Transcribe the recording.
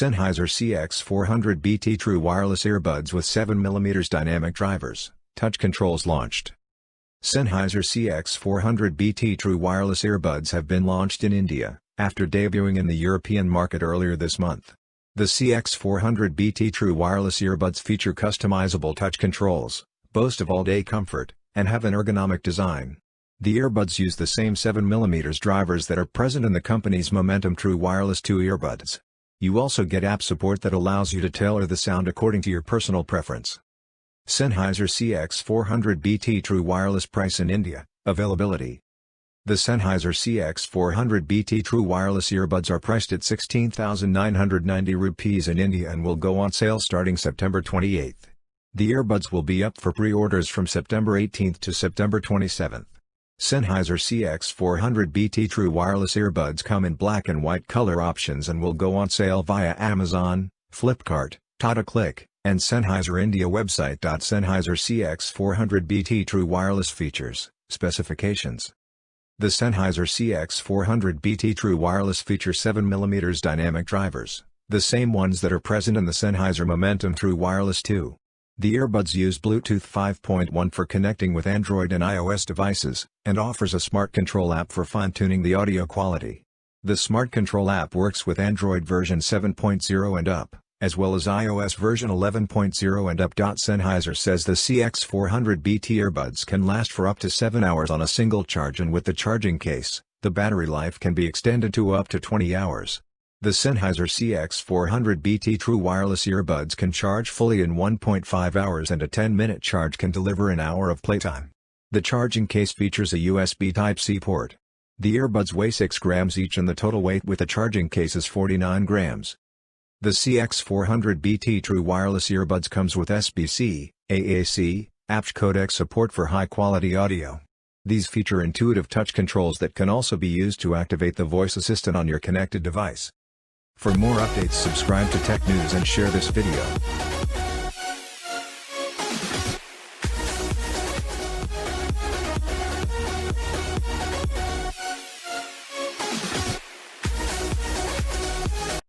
Sennheiser CX400BT True Wireless Earbuds with 7mm dynamic drivers, touch controls launched. Sennheiser CX400BT True Wireless Earbuds have been launched in India, after debuting in the European market earlier this month. The CX400BT True Wireless Earbuds feature customizable touch controls, boast of all-day comfort, and have an ergonomic design. The earbuds use the same 7mm drivers that are present in the company's Momentum True Wireless 2 earbuds. You also get app support that allows you to tailor the sound according to your personal preference. Sennheiser CX400BT True Wireless price in India, availability. The Sennheiser CX400BT True Wireless earbuds are priced at 16,990 rupees in India and will go on sale starting September 28. The earbuds will be up for pre-orders from September 18 to September 27. Sennheiser CX400BT True Wireless earbuds come in black and white color options and will go on sale via Amazon, Flipkart, Tata Click, and Sennheiser India website. Sennheiser CX400BT True Wireless features, specifications. The Sennheiser CX400BT True Wireless features 7mm dynamic drivers, the same ones that are present in the Sennheiser Momentum True Wireless 2. The earbuds use Bluetooth 5.1 for connecting with Android and iOS devices, and offers a smart control app for fine-tuning the audio quality. The smart control app works with Android version 7.0 and up, as well as iOS version 11.0 and up. Sennheiser says the CX400BT earbuds can last for up to 7 hours on a single charge, and with the charging case, the battery life can be extended to up to 20 hours. The Sennheiser CX400BT True Wireless earbuds can charge fully in 1.5 hours, and a 10-minute charge can deliver an hour of playtime. The charging case features a USB Type-C port. The earbuds weigh 6 grams each and the total weight with the charging case is 49 grams. The CX400BT True Wireless earbuds comes with SBC, AAC, APC codec support for high-quality audio. These feature intuitive touch controls that can also be used to activate the voice assistant on your connected device. For more updates, subscribe to Tech News and share this video.